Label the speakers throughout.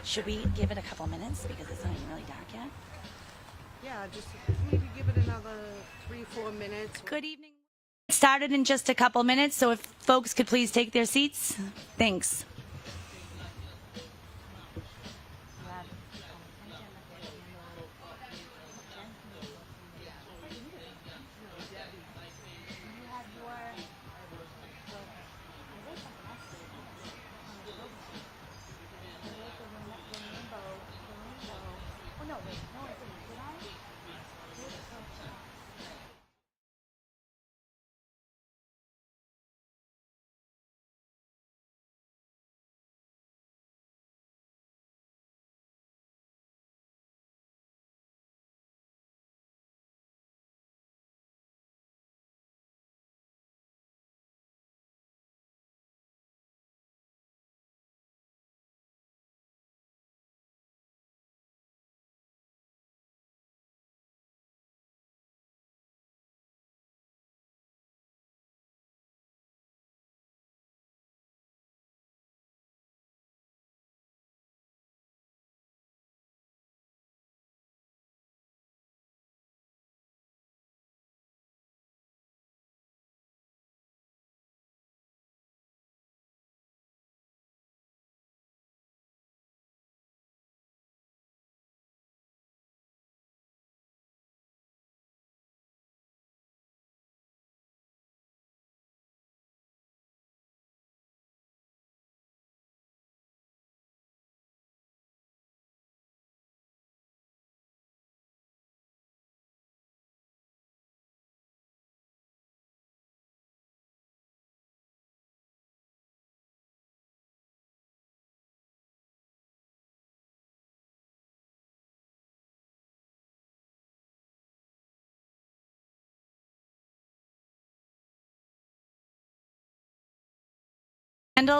Speaker 1: Should we give it a couple minutes because it's not even really dark yet?
Speaker 2: Yeah, just maybe give it another 3-4 minutes.
Speaker 1: Good evening. Started in just a couple minutes, so if folks could please take their seats. Thanks.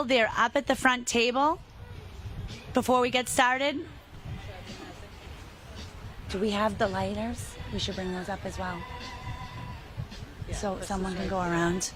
Speaker 1: They're up at the front table before we get started. Do we have the lighters? We should bring those up as well. So someone can go around.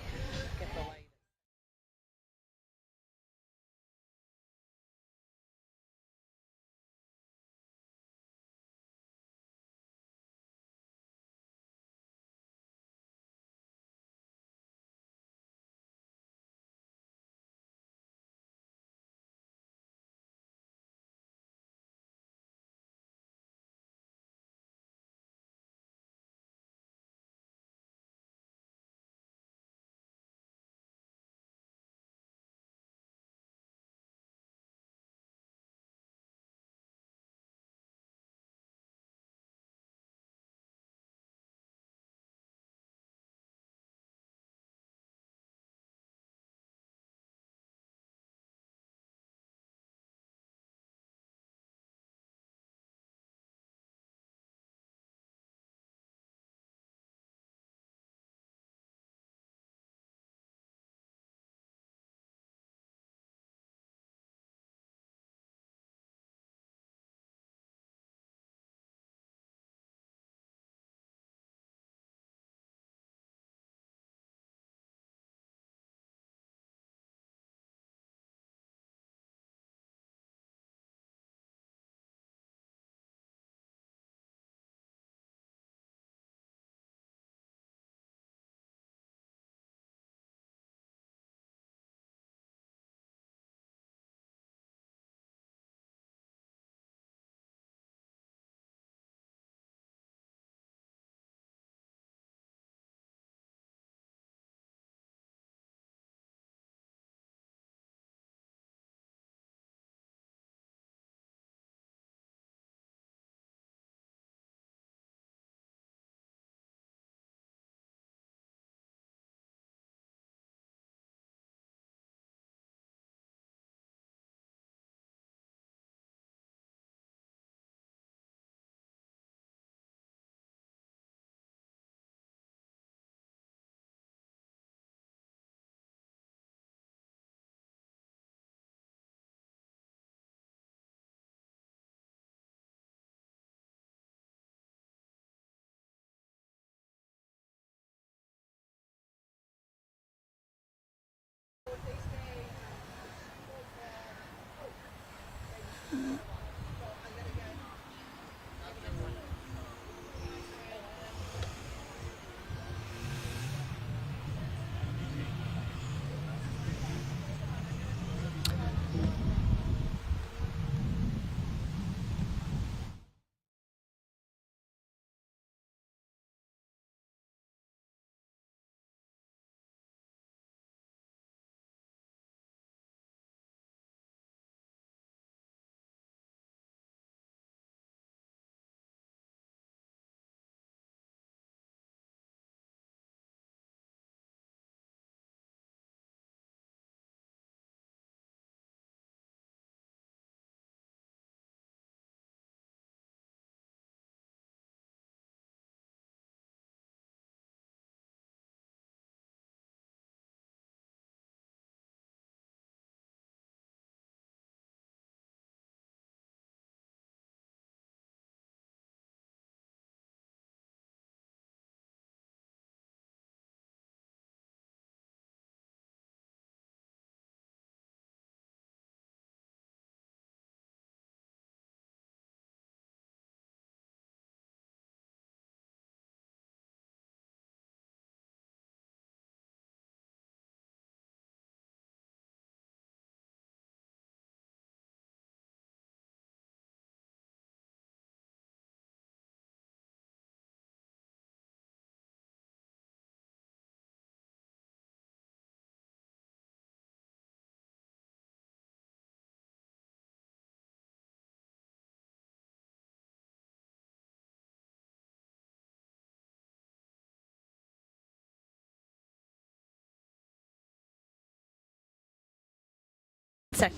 Speaker 1: Sick.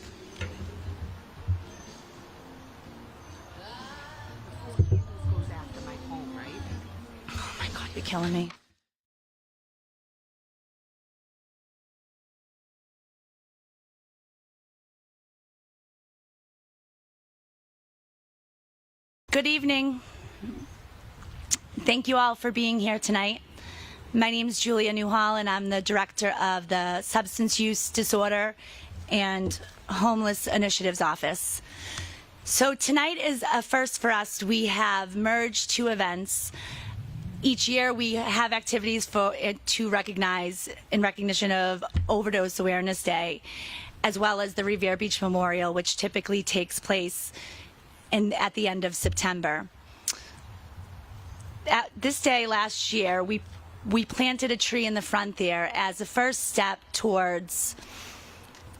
Speaker 2: The 4 candles goes after my home, right?
Speaker 1: Oh my God, you're killing me. Good evening. Thank you all for being here tonight. My name is Julia Newhall, and I'm the director of the Substance Use Disorder and Homeless Initiatives Office. So tonight is a first for us. We have merged 2 events. Each year we have activities to recognize in recognition of Overdose Awareness Day, as well as the Revere Beach Memorial, which typically takes place at the end of September. At this day last year, we planted a tree in the front there as a first step towards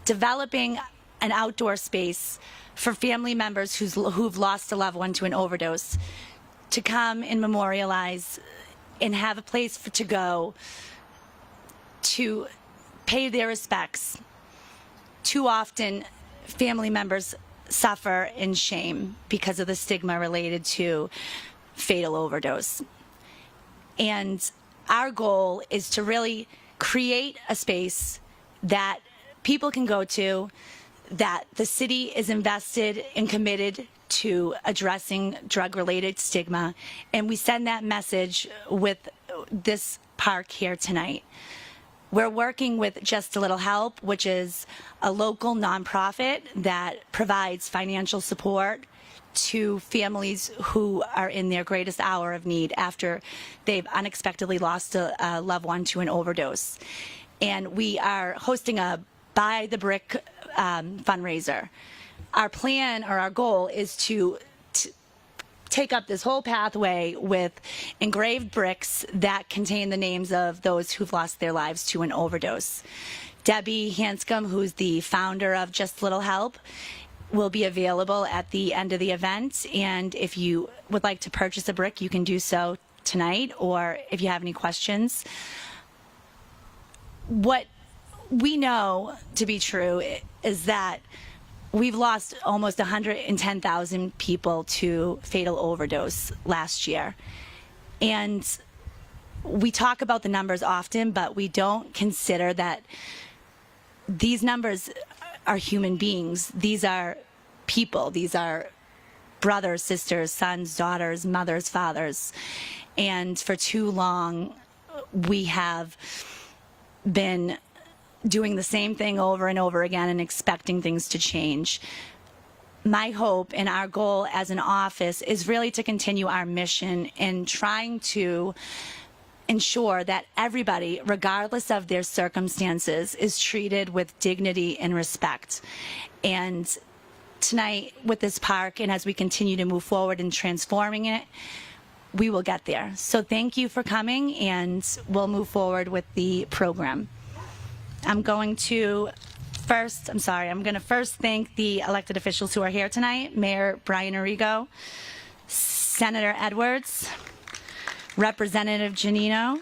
Speaker 1: developing an outdoor space for family members who've lost a loved one to an overdose to come and memorialize and have a place to go to pay their respects. Too often, family members suffer in shame because of the stigma related to fatal overdose. And our goal is to really create a space that people can go to, that the city is invested and committed to addressing drug-related stigma, and we send that message with this park here tonight. We're working with Just a Little Help, which is a local nonprofit that provides financial support to families who are in their greatest hour of need after they've unexpectedly lost a loved one to an overdose. And we are hosting a Buy the Brick fundraiser. Our plan or our goal is to take up this whole pathway with engraved bricks that contain the names of those who've lost their lives to an overdose. Debbie Hanscom, who's the founder of Just Little Help, will be available at the end of the event. And if you would like to purchase a brick, you can do so tonight, or if you have any questions. What we know to be true is that we've lost almost 110,000 people to fatal overdose last year. And we talk about the numbers often, but we don't consider that these numbers are human beings. These are people. These are brothers, sisters, sons, daughters, mothers, fathers. And for too long, we have been doing the same thing over and over again and expecting things to change. My hope and our goal as an office is really to continue our mission in trying to ensure that everybody, regardless of their circumstances, is treated with dignity and respect. And tonight with this park, and as we continue to move forward in transforming it, we will get there. So thank you for coming, and we'll move forward with the program. I'm going to first thank the elected officials who are here tonight: Mayor Brian Arrigo, Senator Edwards, Representative Giannino,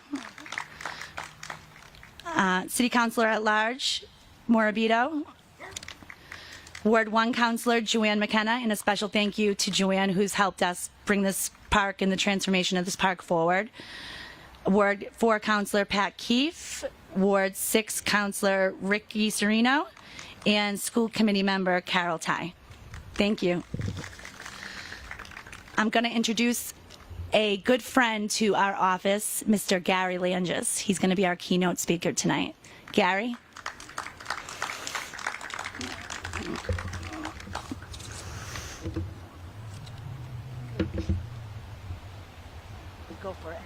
Speaker 1: City Councilor at Large Morabito, Ward 1 Councilor Joanne McKenna, and a special thank you to Joanne, who's helped us bring this park and the transformation of this park forward. Ward 4 Councilor Pat Keefe, Ward 6 Councilor Ricky Serino, and School Committee Member Carol Ty. Thank you. I'm going to introduce a good friend to our office, Mr. Gary Langis. He's going to be our keynote speaker tonight. Gary? Go for it.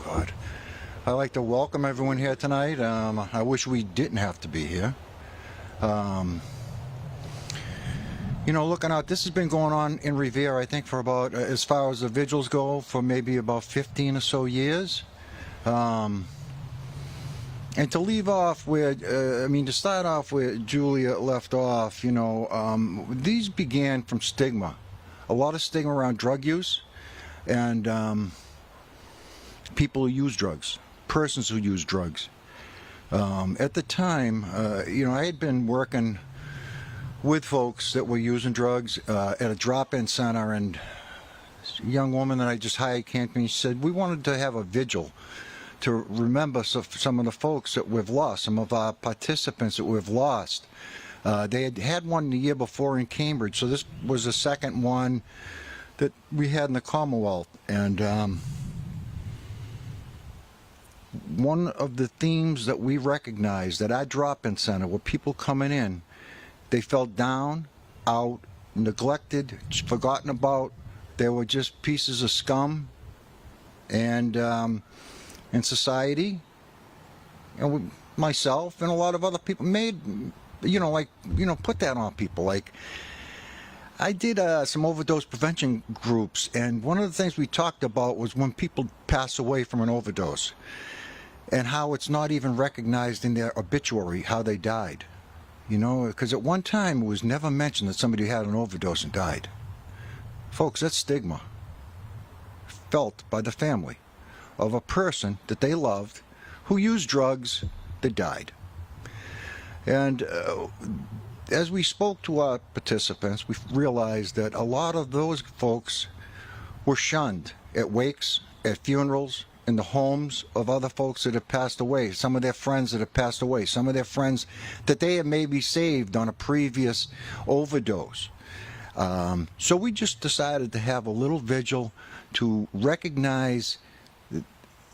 Speaker 3: God. I'd like to welcome everyone here tonight. I wish we didn't have to be here. Looking out, this has been going on in Revere, I think, for about, as far as the vigils go, for maybe about 15 or so years. And to leave off where, to start off where Julia left off, these began from stigma. A lot of stigma around drug use. And people who use drugs, persons who use drugs. At the time, I had been working with folks that were using drugs at a drop-in center, and a young woman that I just hired came to me and said, we wanted to have a vigil to remember some of the folks that we've lost, some of our participants that we've lost. They had one the year before in Cambridge, so this was the second one that we had in the Commonwealth. And one of the themes that we recognized at our drop-in center were people coming in, they felt down, out, neglected, forgotten about. They were just pieces of scum, and in society, and myself and a lot of other people made, put that on people. Like, I did some overdose prevention groups, and one of the things we talked about was when people pass away from an overdose, and how it's not even recognized in their obituary how they died. Because at one time it was never mentioned that somebody had an overdose and died. Folks, that's stigma felt by the family of a person that they loved who used drugs that died. And as we spoke to our participants, we realized that a lot of those folks were shunned at wakes, at funerals, in the homes of other folks that have passed away, some of their friends that have passed away, some of their friends that they have maybe saved on a previous overdose. So we just decided to have a little vigil to recognize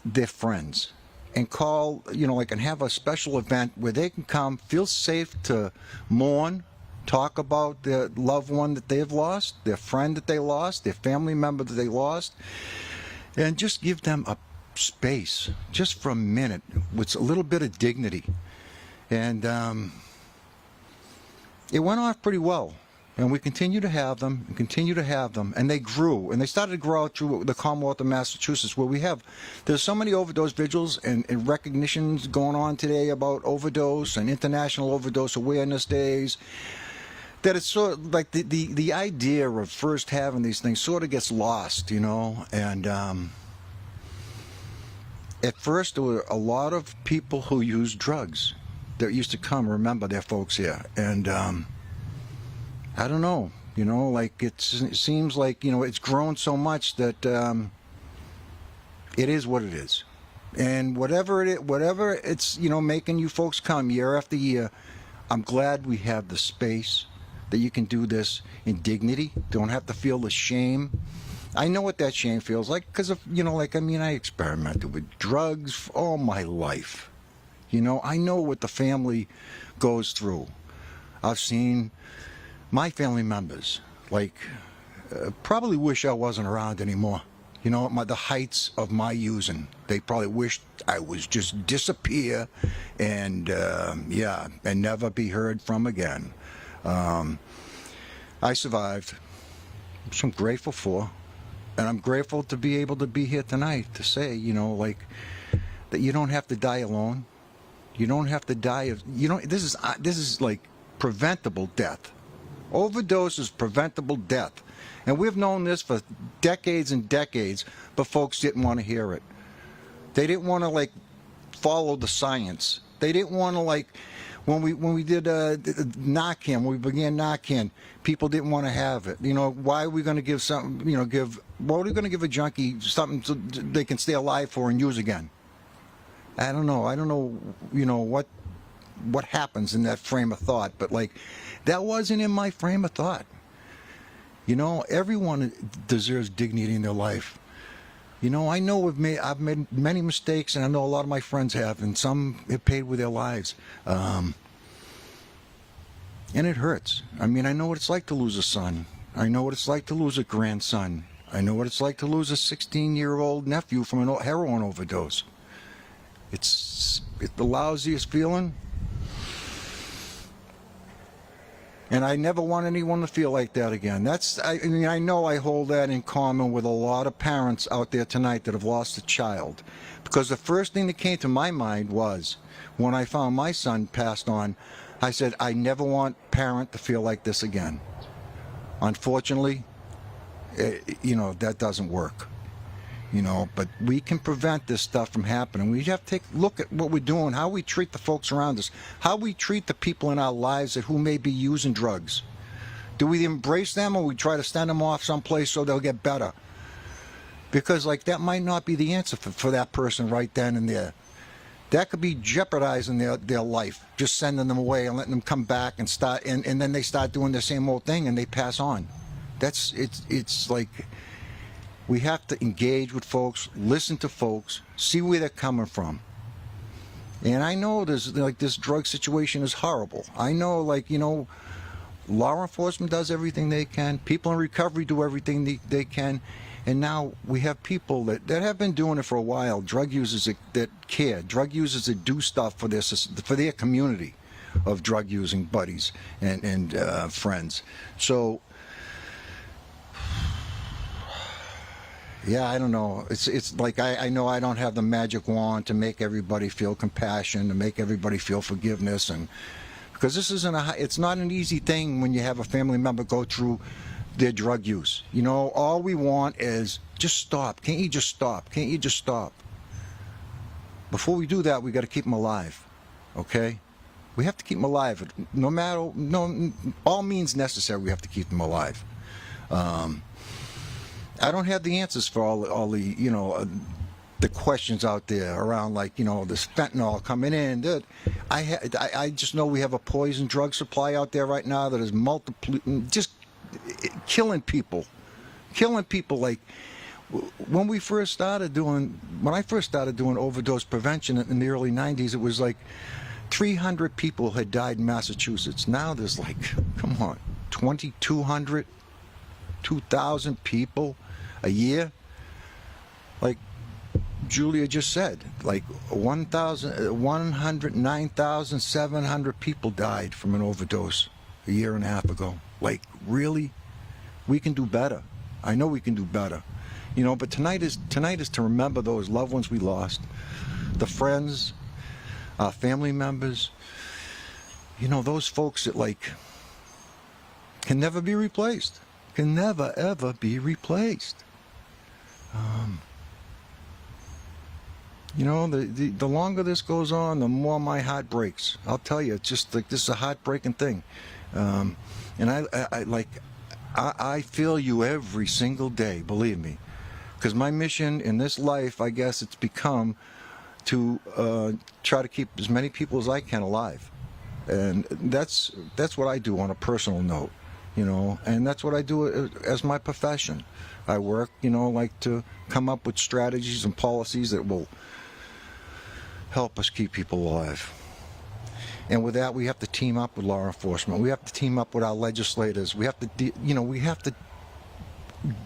Speaker 3: their friends and call, and have a special event where they can come, feel safe to mourn, talk about their loved one that they've lost, their friend that they lost, their family member that they lost, and just give them a space just for a minute with a little bit of dignity. And it went off pretty well, and we continue to have them and they grew, and they started to grow out through the Commonwealth of Massachusetts, where there's so many overdose vigils and recognitions going on today about overdose and International Overdose Awareness Days, that it's sort of like the idea of first having these things sort of gets lost, and at first, there were a lot of people who used drugs that used to come remember their folks here. And I don't know, it seems like, it's grown so much that it is what it is. And whatever it's, making you folks come year after year, I'm glad we have the space that you can do this in dignity. Don't have to feel the shame. I know what that shame feels like, because of, I experimented with drugs all my life. I know what the family goes through. I've seen my family members, probably wish I wasn't around anymore. The heights of my using. They probably wished I was just disappear and never be heard from again. I survived, which I'm grateful for. And I'm grateful to be able to be here tonight to say, that you don't have to die alone. You don't have to die of, this is like preventable death. Overdose is preventable death. And we've known this for decades and decades, but folks didn't want to hear it. They didn't want to follow the science. They didn't want to when we did Narcan, when we began Narcan, people didn't want to have it. Why are we going to give something, why are we going to give a junkie something so they can stay alive for and use again? I don't know, what happens in that frame of thought, but that wasn't in my frame of thought. Everyone deserves dignity in their life. I know I've made many mistakes, and I know a lot of my friends have, and some have paid with their lives. And it hurts. I know what it's like to lose a son. I know what it's like to lose a grandson. I know what it's like to lose a 16-year-old nephew from a heroin overdose. It's the lousiest feeling. And I never want anyone to feel like that again. I know I hold that in common with a lot of parents out there tonight that have lost a child. Because the first thing that came to my mind was, when I found my son passed on, I said, I never want a parent to feel like this again. Unfortunately, that doesn't work. you know, but we can prevent this stuff from happening. We have to take a look at what we're doing, how we treat the folks around us, how we treat the people in our lives that who may be using drugs. Do we embrace them, or we try to send them off someplace so they'll get better? Because like that might not be the answer for that person right then and there. That could be jeopardizing their life, just sending them away and letting them come back and start, and then they start doing the same old thing and they pass on. It's like we have to engage with folks, listen to folks, see where they're coming from. And I know there's like this drug situation is horrible. I know, like, you know, law enforcement does everything they can, people in recovery do everything they can. And now we have people that have been doing it for a while, drug users that care, drug users that do stuff for their community of drug using buddies and friends. So, yeah, I don't know. It's like I know I don't have the magic wand to make everybody feel compassion, to make everybody feel forgiveness, and because this isn't it's not an easy thing when you have a family member go through their drug use. You know, all we want is just stop. Can't you just stop? Can't you just stop? Before we do that, we got to keep them alive. Okay? We have to keep them alive. All means necessary. We have to keep them alive. I don't have the answers for all the you know the questions out there around, like, you know, this fentanyl coming in. I just know we have a poison drug supply out there right now that is just killing people. Like when I first started doing overdose prevention in the early 90s, it was like 300 people had died in Massachusetts. Now there's like, come on, 2,200, 2,000 people a year. Like Julia just said, like 109,700 people died from an overdose a year and a half ago. Like, really? We can do better. I know we can do better. You know, but tonight is to remember those loved ones we lost, the friends, our family members, you know, those folks that, like, can never be replaced. Can never, ever be replaced. You know, the longer this goes on, the more my heart breaks. I'll tell you, it's just like, this is a heartbreaking thing. And I feel you every single day, believe me. Because my mission in this life, I guess it's become to try to keep as many people as I can alive. And that's what I do on a personal note, you know, and that's what I do as my profession. I work, you know, like to come up with strategies and policies that will help us keep people alive. And with that, we have to team up with law enforcement. We have to team up with our legislators. We have to, we have to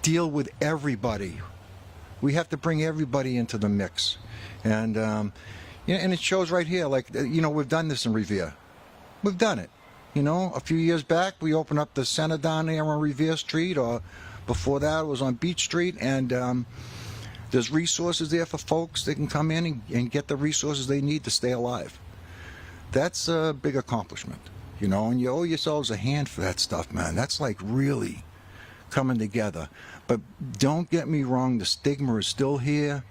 Speaker 3: deal with everybody. We have to bring everybody into the mix. And, and it shows right here, like, we've done this in Revere. We've done it. You know, a few years back, we opened up the center down there on Revere Street, or before that, it was on Beach Street, and there's resources there for folks that can come in and get the resources they need to stay alive. That's a big accomplishment, you know, and you owe yourselves a hand for that stuff, man. That's like really coming together. But don't get me wrong, the stigma is still here.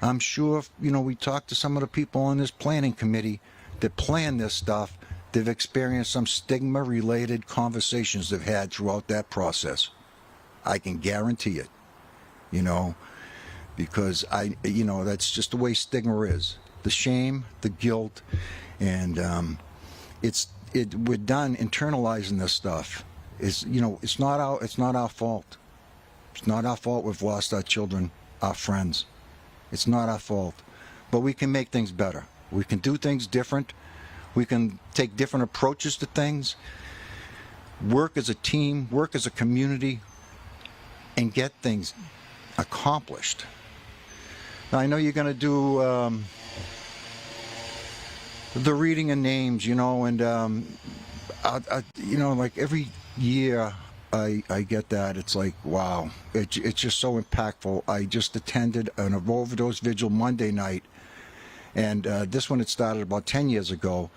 Speaker 3: I'm sure, we talked to some of the people on this planning committee that plan this stuff. They've experienced some stigma-related conversations they've had throughout that process. I can guarantee it, because that's just the way stigma is. The shame, the guilt, and we're done internalizing this stuff. It's not our fault. It's not our fault we've lost our children, our friends. It's not our fault. But we can make things better. We can do things different. We can take different approaches to things, work as a team, work as a community, and get things accomplished. Now, I know you're going to do the reading of names, and like every year I get that. It's like, wow, it's just so impactful. I just attended an overdose vigil Monday night, and this one had started about 10 years ago,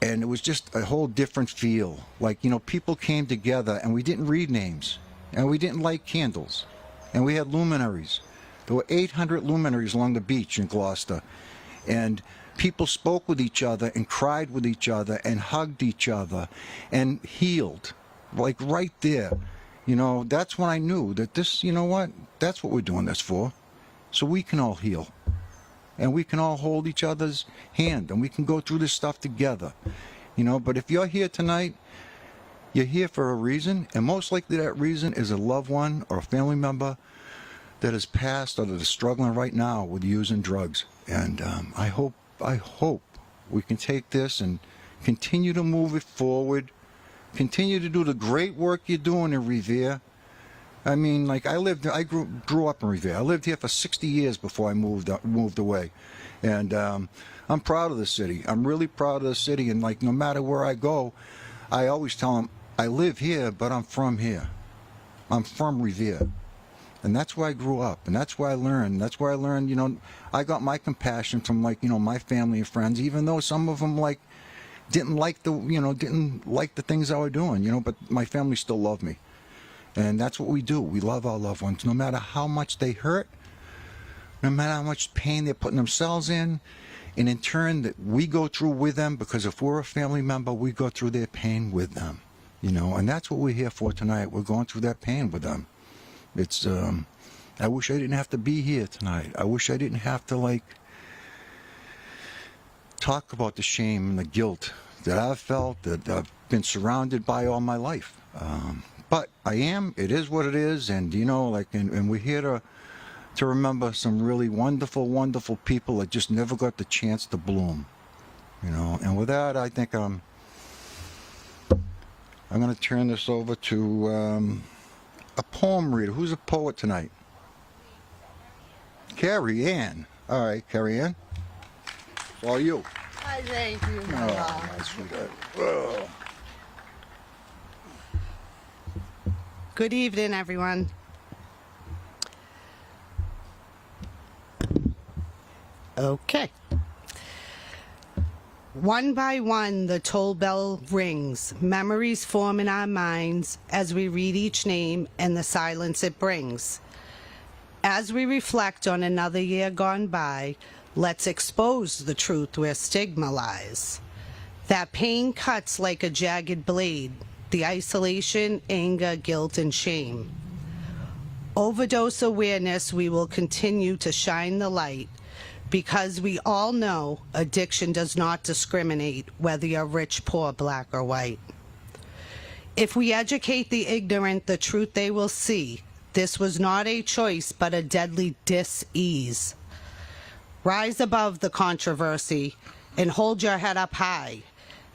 Speaker 3: and it was just a whole different feel. Like, people came together, and we didn't read names, and we didn't light candles, and we had luminaries. There were 800 luminaries along the beach in Gloucester. And people spoke with each other and cried with each other and hugged each other and healed, like right there. You know, that's when I knew that this, you know what, that's what we're doing this for. So we can all heal. And we can all hold each other's hand and we can go through this stuff together. You know, but if you're here tonight, you're here for a reason, and most likely that reason is a loved one or a family member that has passed or that is struggling right now with using drugs. And I hope we can take this and continue to move it forward, continue to do the great work you're doing in Revere. I mean, like I grew up in Revere. I lived here for 60 years before I moved away, and I'm proud of the city. I'm really proud of the city, and like no matter where I go, I always tell them I live here, but I'm from here. I'm from Revere. And that's where I grew up, and that's where I learned. That's where I learned, you know, I got my compassion from, like, you know, my family and friends, even though some of them, like, didn't like the things I was doing, you know, but my family still loved me. And that's what we do. We love our loved ones, no matter how much they hurt, no matter how much pain they're putting themselves in, and in turn that we go through with them, because if we're a family member, we go through their pain with them, you know, and that's what we're here for tonight. We're going through that pain with them. It's, I wish I didn't have to be here tonight. I wish I didn't have to, like, talk about the shame and the guilt that I've felt, that I've been surrounded by all my life. But I am, it is what it is, and, you know, like, and we're here to remember some really wonderful, wonderful people that just never got the chance to bloom, you know. And with that, I think I'm going to turn this over to a poem reader. Who's a poet tonight? Carrie Ann. All right, Carrie Ann. It's all you.
Speaker 2: I thank you, my love.
Speaker 3: Oh, my sweetheart. Oh.
Speaker 2: Good evening, everyone. Okay. One by one, the toll bell rings. Memories form in our minds as we read each name and the silence it brings. As we reflect on another year gone by, let's expose the truth where stigma lies. That pain cuts like a jagged blade, the isolation, anger, guilt, and shame. Overdose awareness, we will continue to shine the light, because we all know addiction does not discriminate whether you're rich, poor, black, or white. If we educate the ignorant, the truth they will see. This was not a choice, but a deadly dis-ease. Rise above the controversy and hold your head up high.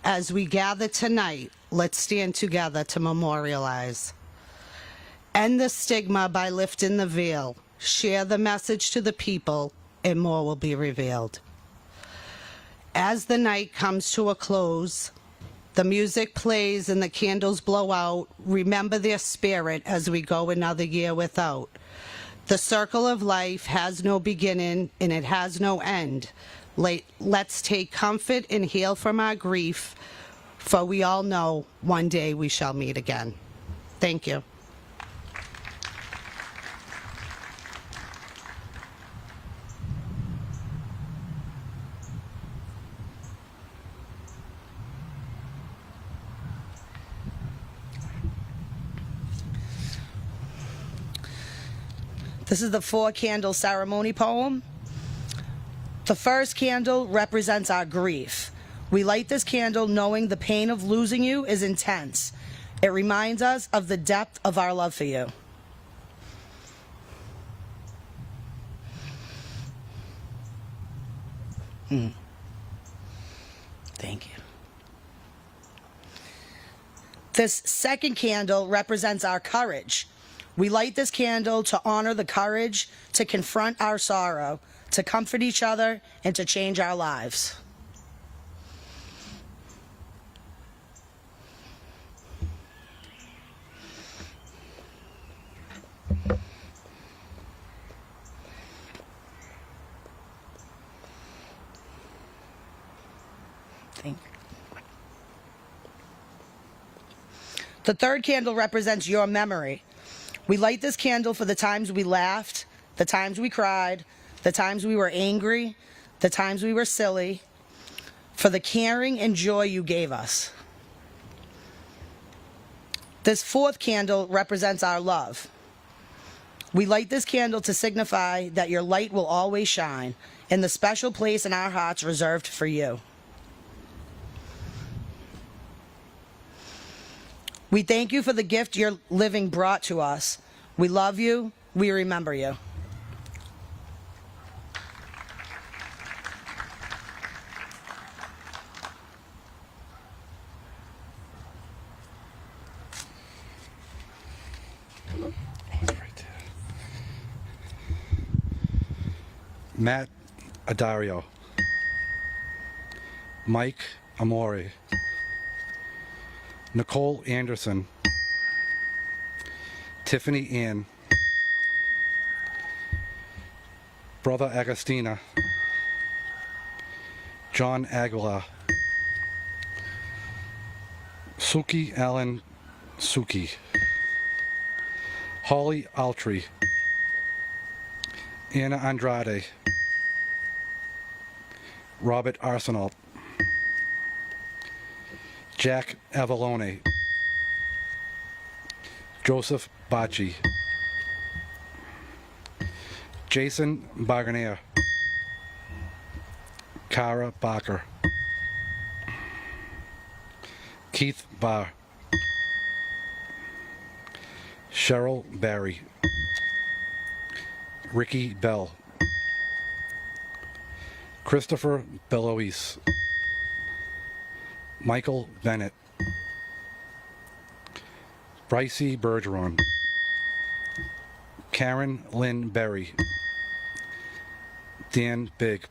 Speaker 2: As we gather tonight, let's stand together to memorialize. End the stigma by lifting the veil. Share the message to the people, and more will be revealed. As the night comes to a close, the music plays and the candles blow out. Remember their spirit as we go another year without. The circle of life has no beginning and it has no end. Let's take comfort and heal from our grief, for we all know one day we shall meet again. Thank you.
Speaker 1: This is the 4-candle ceremony poem. The first candle represents our grief. We light this candle knowing the pain of losing you is intense. It reminds us of the depth of our love for you. Thank you. This second candle represents our courage. We light this candle to honor the courage to confront our sorrow, to comfort each other, and to change our lives. Thank you. The third candle represents your memory. We light this candle for the times we laughed,
Speaker 2: the times we cried, the times we were angry, the times we were silly, for the caring and joy you gave us. This fourth candle represents our love. We light this candle to signify that your light will always shine in the special place in our hearts reserved for you. We thank you for the gift your living brought to us. We love you. We remember you.
Speaker 4: Matt Adario, Mike Amore, Nicole Anderson, Tiffany Ann, Brother Agostina, John Aguilar, Suki Allen Suki, Holly Altry, Anna Andrade, Robert Arsenal, Jack Avalone, Joseph Bacci, Jason Barganier, Cara Barker, Keith Barr, Cheryl Barry, Ricky Bell, Christopher Belois, Michael Bennett, Brycey Bergeron, Karen Lynn Berry, Dan Big,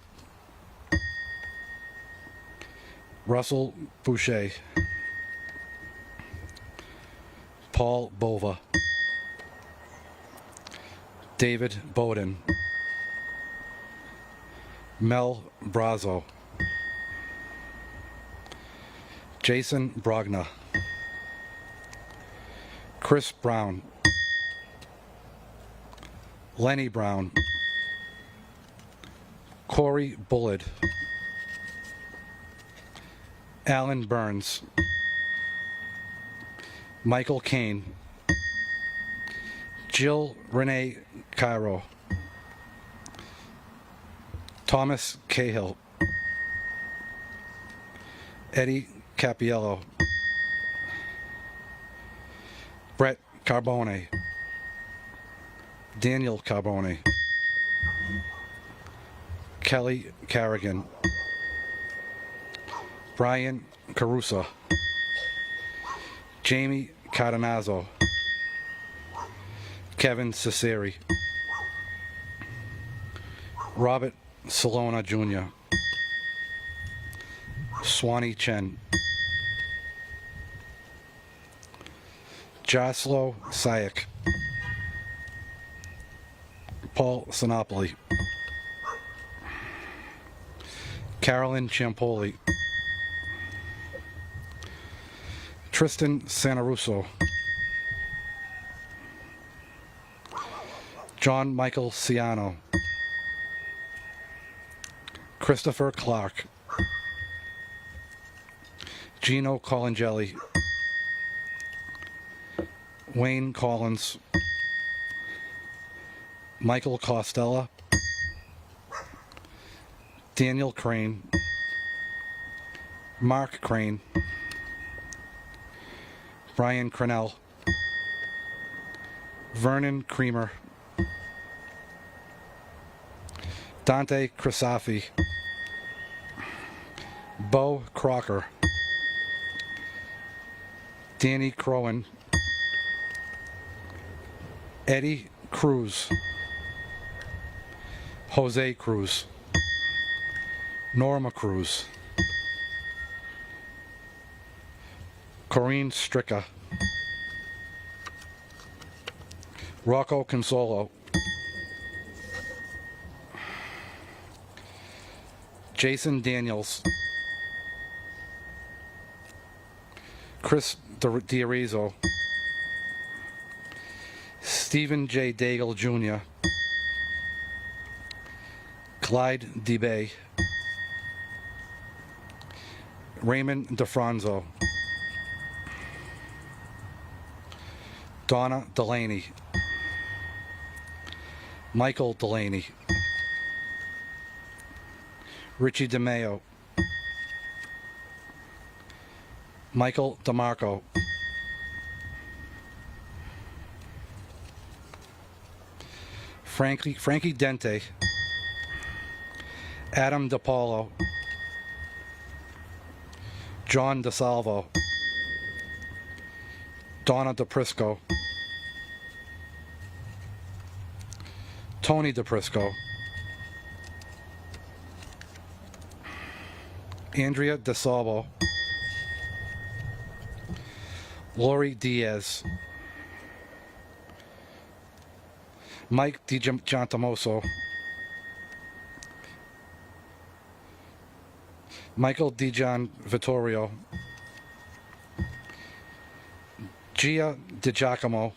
Speaker 4: Russell Boucher, Paul Bova, David Bowden, Mel Brazo, Jason Brogna, Chris Brown, Lenny Brown, Corey Bullard, Alan Burns, Michael Kane, Jill Renee Cairo, Thomas Cahill, Eddie Capiello, Brett Carbone, Daniel Carbone, Kelly Carrigan, Brian Caruso, Jamie Cardinazzo, Kevin Cesari, Robert Salona Jr., Swanee Chen, Jaslo Sayak, Paul Sinopoli, Carolyn Ciampoli, Tristan Santarusso, John Michael Ciano, Christopher Clark, Gino Colangelli, Wayne Collins, Michael Costello, Daniel Crane, Mark Crane, Brian Crenell, Vernon Creamer, Dante Crisafi, Bo Crocker, Danny Crowan, Eddie Cruz, Jose Cruz, Norma Cruz, Corinne Stricka, Rocco Consolo, Jason Daniels, Chris D'Arizo, Stephen J. Daigle Jr., Clyde DeBay, Raymond DeFranzo, Donna Delaney, Michael Delaney, Richie DeMeo, Michael DeMarco, Frankie Dente, Adam DePaulo, John DeSalvo, Donna DePrisco, Tony DePrisco, Andrea DeSalvo, Lori Diaz, Mike DiGiantomoso, Michael DiGian Vittorio, Gia DiGiacomo,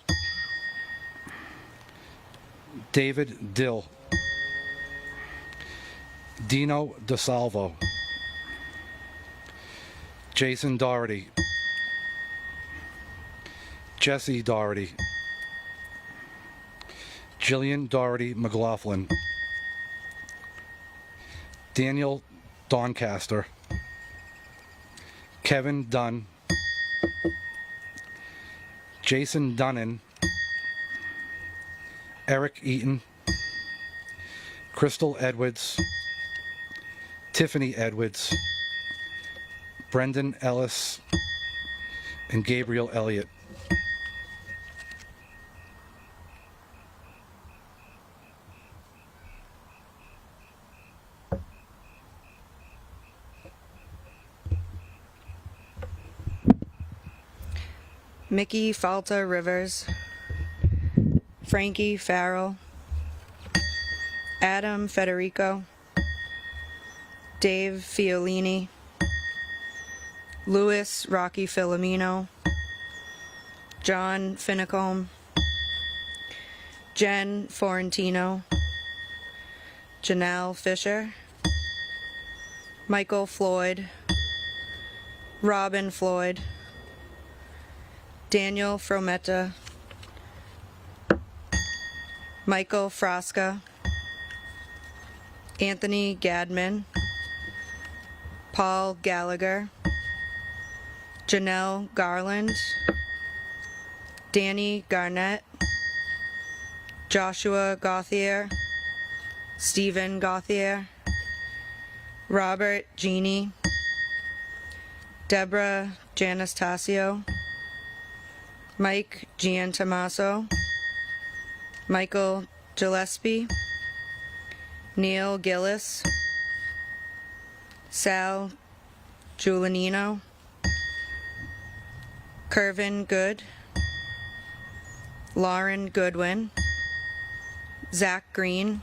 Speaker 4: David Dill, Dino DeSalvo, Jason Doherty, Jesse Doherty, Jillian Doherty McLaughlin, Daniel Doncaster, Kevin Dunn, Jason Dunnan, Eric Eaton, Crystal Edwards, Tiffany Edwards, Brendan Ellis, and Gabriel Elliott.
Speaker 5: Mickey Falta Rivers, Frankie Farrell, Adam Federico, Dave Fiolini, Louis Rocky Filomeno, John Finicombe, Jen Forentino, Janelle Fisher, Michael Floyd, Robin Floyd, Daniel Frometta, Michael Frasca, Anthony Gadman, Paul Gallagher, Janelle Garland, Danny Garnett, Joshua Gauthier, Stephen Gauthier, Robert Genie, Deborah Gianastasio, Mike Giantomaso, Michael Gillespie, Neil Gillis, Sal Giulianino, Kervin Good, Lauren Goodwin, Zach Green,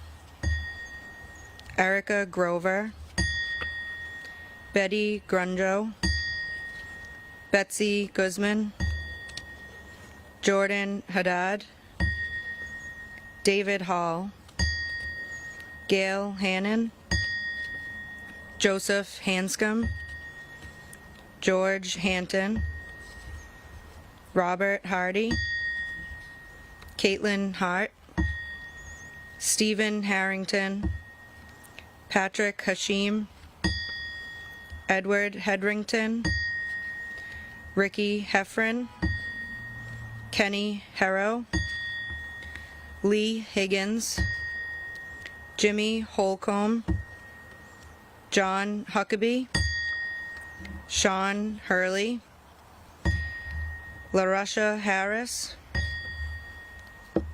Speaker 5: Erica Grover, Betty Grunjo, Betsy Guzman, Jordan Haddad, David Hall, Gail Hannon, Joseph Hanscom, George Hanton, Robert Hardy, Caitlin Hart, Stephen Harrington, Patrick Hashim, Edward Hedrington, Ricky Heffron, Kenny Harrow, Lee Higgins, Jimmy Holcomb, John Huckabee, Sean Hurley, LaRusha Harris,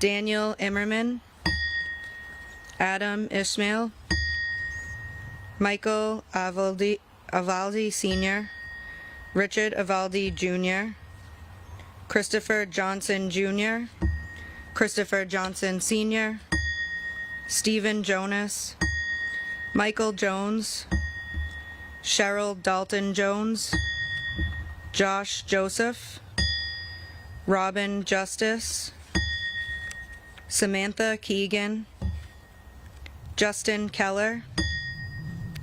Speaker 5: Daniel Immerman, Adam Ismail, Michael Avaldi Sr., Richard Avaldi Jr., Christopher Johnson Jr., Christopher Johnson Sr., Stephen Jonas, Michael Jones, Cheryl Dalton Jones, Josh Joseph, Robin Justice, Samantha Keegan, Justin Keller,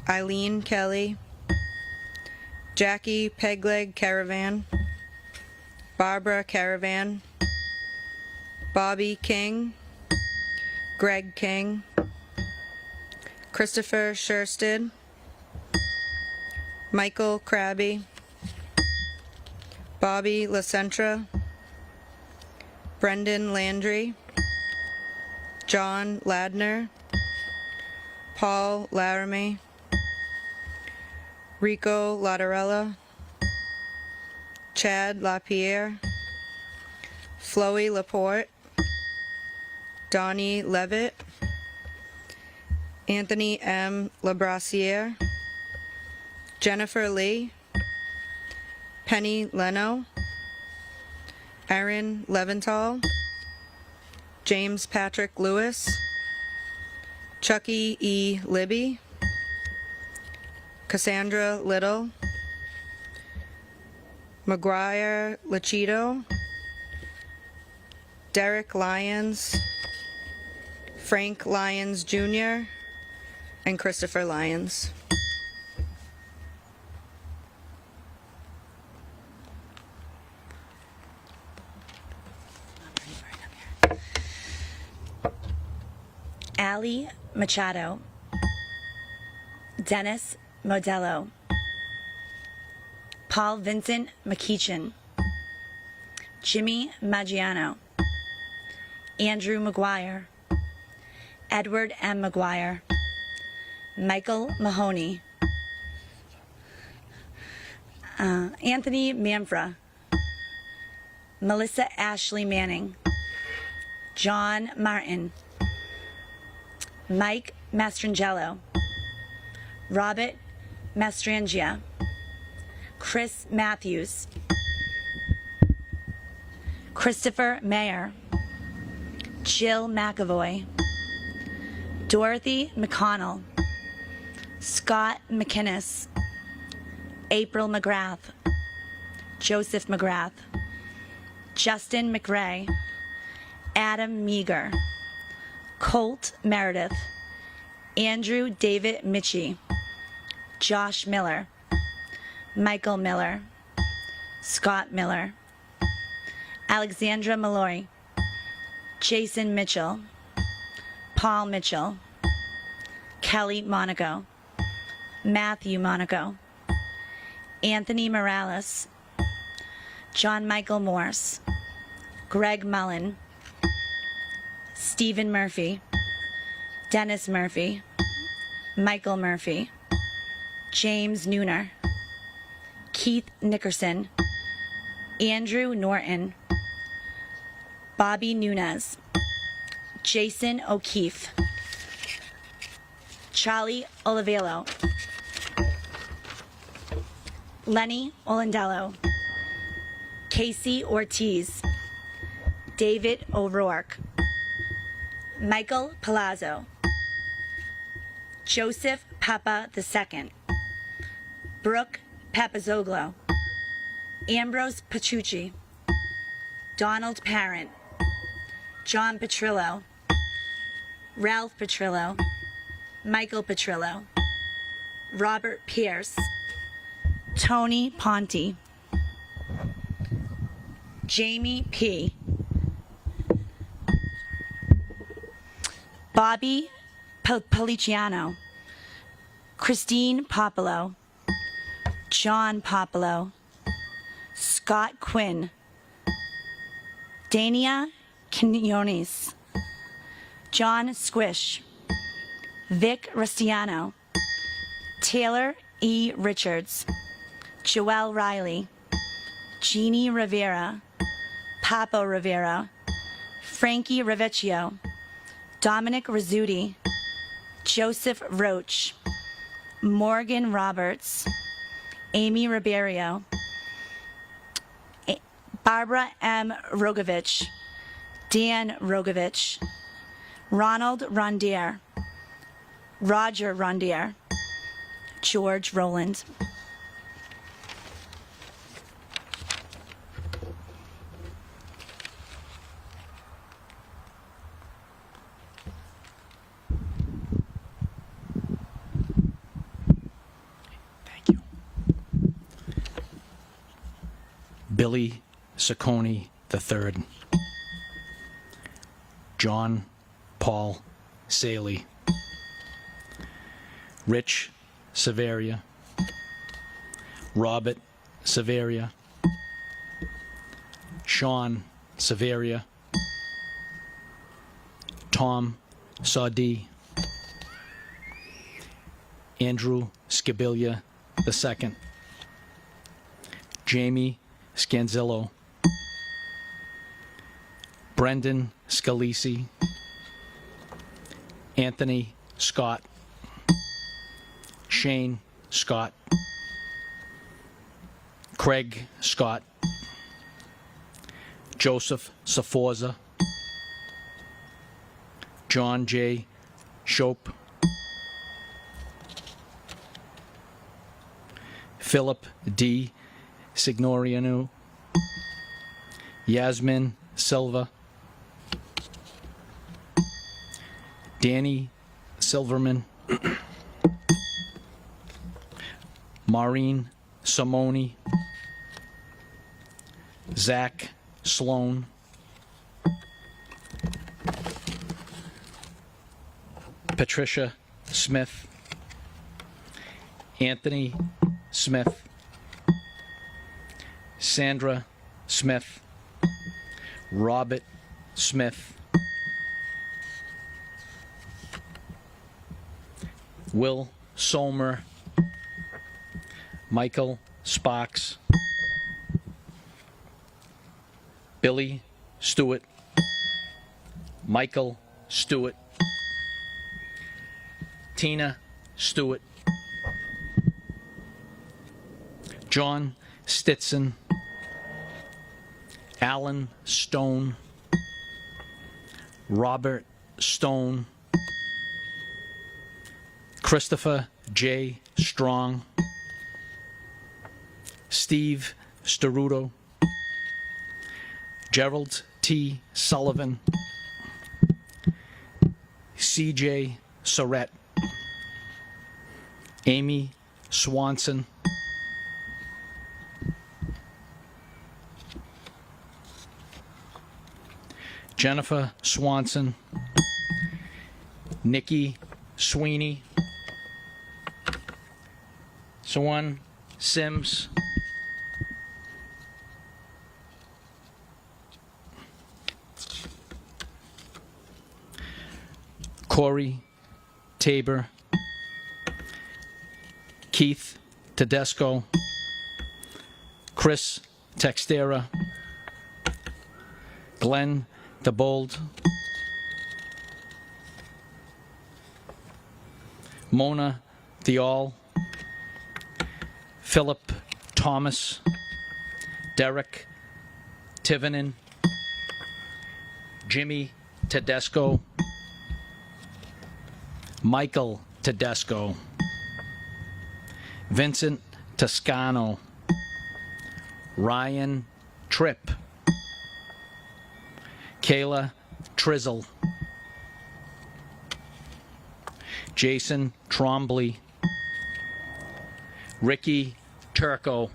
Speaker 5: Eileen Kelly, Jackie Pegleg Caravan, Barbara Caravan, Bobby King, Greg King, Christopher Schursted, Michael Krabby, Bobby LaCentra, Brendan Landry, John Ladner, Paul Laramie, Rico Ladarella, Chad LaPierre, Chloe Laporte, Donnie Levitt, Anthony M. Labrassiere, Jennifer Lee, Penny Leno, Erin Leventhal, James Patrick Lewis, Chucky E. Libby, Cassandra Little, McGuire Lachito, Derek Lyons, Frank Lyons Jr., and Christopher Lyons.
Speaker 1: Ali Machado, Dennis Modello, Paul Vincent McKeechin, Jimmy Maggiano, Andrew McGuire, Edward M. McGuire, Michael Mahoney, Anthony Manfra, Melissa Ashley Manning, John Martin, Mike Mastrangello, Robert Mastrangia, Chris Matthews, Christopher Mayer, Jill McAvoy, Dorothy McConnell, Scott McInnes, April McGrath, Joseph McGrath, Justin McRae, Adam Meager, Colt Meredith, Andrew David Mitchie, Josh Miller, Michael Miller, Scott Miller, Alexandra Malloy, Jason Mitchell, Paul Mitchell, Kelly Monaco, Matthew Monaco, Anthony Morales, John Michael Morse, Greg Mullen, Stephen Murphy, Dennis Murphy, Michael Murphy, James Nooner, Keith Nickerson, Andrew Norton, Bobby Nunez, Jason O'Keefe, Charlie Olivello, Lenny Olandello, Casey Ortiz, David O'Rourke, Michael Palazzo, Joseph Papa II, Brooke Papazoglou, Ambrose Pachucci, Donald Parent, John Petrillo, Ralph Petrillo, Michael Petrillo, Robert Pierce, Tony Ponte, Jamie P., Bobby Policiano, Christine Popolo, John Popolo, Scott Quinn, Dania Quinones, John Squish, Vic Rustiano, Taylor E. Richards, Joelle Riley, Jeannie Rivera, Papo Rivera, Frankie Ravecchio, Dominic Rizzuti, Joseph Roach, Morgan Roberts, Amy Ribeiro, Barbara M. Rogovich, Dan Rogovich, Ronald Rondier, Roger Rondier, George Rowland.
Speaker 6: Billy Saccone III, John Paul Saley, Rich Severia, Robert Severia, Sean Severia, Tom Saudi, Andrew Scabilia II, Jamie Scanzillo, Brendan Scalisi, Anthony Scott, Shane Scott, Craig Scott, Joseph Saforza, John J. Shope, Philip D. Signoriano, Yasmin Silva, Danny Silverman, Maureen Simone, Zach Sloan, Patricia Smith, Anthony Smith, Sandra Smith, Robert Smith, Will Solmer, Michael Sparks, Billy Stewart, Michael Stewart, Tina Stewart, John Stetson, Alan Stone, Robert Stone, Christopher J. Strong, Steve Steruto, Gerald T. Sullivan, C.J. Surratt, Amy Swanson, Jennifer Swanson, Nikki Sweeney, Swan Sims, Corey Tabor, Keith Tedesco, Chris Textera, Glenn DeBold, Mona Thial, Philip Thomas, Derek Tivenin, Jimmy Tedesco, Michael Tedesco, Vincent Toscano, Ryan Tripp, Kayla Trizzle, Jason Trombley, Ricky Turco,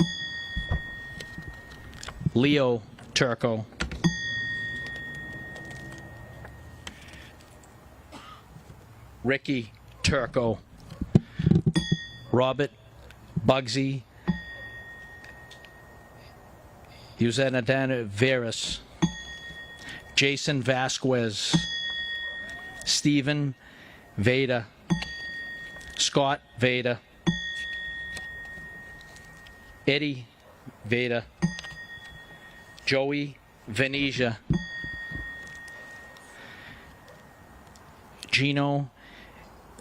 Speaker 6: Leo Turco, Ricky Turco, Robert Bugsy, Usanadana Veras, Jason Vasquez, Stephen Veda, Scott Veda, Eddie Veda, Joey Venetia, Gino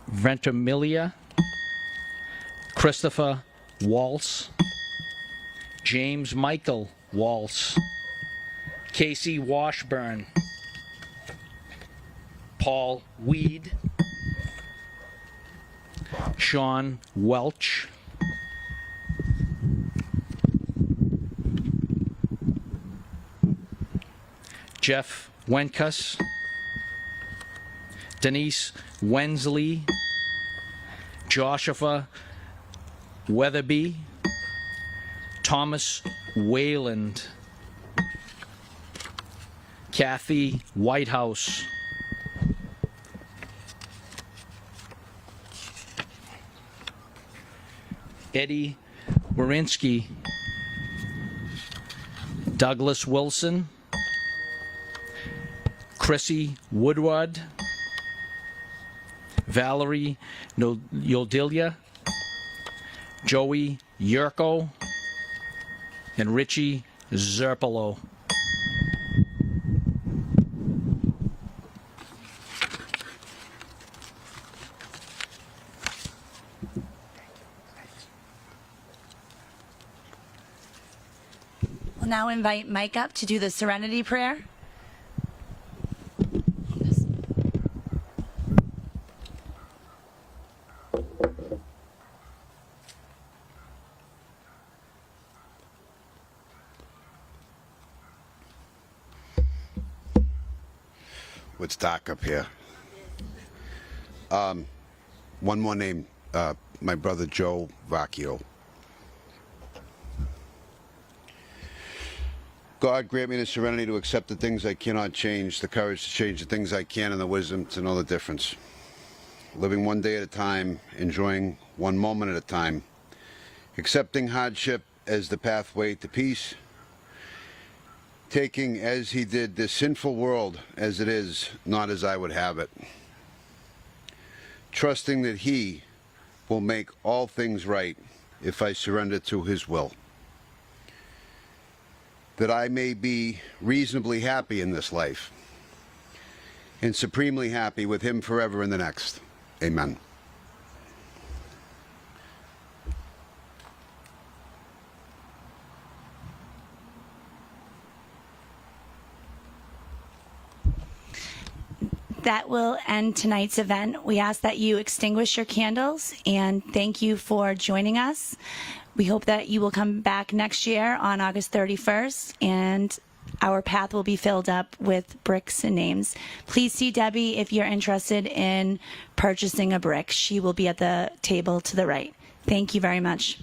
Speaker 6: Ventimiglia, Christopher Waltz, James Michael Waltz, Casey Washburn, Paul Weed, Sean Welch, Jeff Wenkus, Denise Wensley, Joshua Weatherby, Thomas Wayland. Kathy Whitehouse. Eddie Warinsky. Douglas Wilson. Chrissy Woodward. Valerie Yoldilia. Joey Yurko. And Richie Zerpolo.
Speaker 1: We'll now invite Mike up to do the Serenity Prayer.
Speaker 7: It's dark up here. One more name, my brother Joe Vacchio. God grant me the serenity to accept the things I cannot change, the courage to change the things I can, and the wisdom to know the difference. Living one day at a time, enjoying one moment at a time, accepting hardship as the pathway to peace, taking as he did this sinful world as it is, not as I would have it. Trusting that he will make all things right if I surrender to his will. That I may be reasonably happy in this life and supremely happy with him forever in the next. Amen.
Speaker 1: That will end tonight's event. We ask that you extinguish your candles and thank you for joining us. We hope that you will come back next year on August 31st and our path will be filled up with bricks and names. Please see Debbie if you're interested in purchasing a brick. She will be at the table to the right. Thank you very much.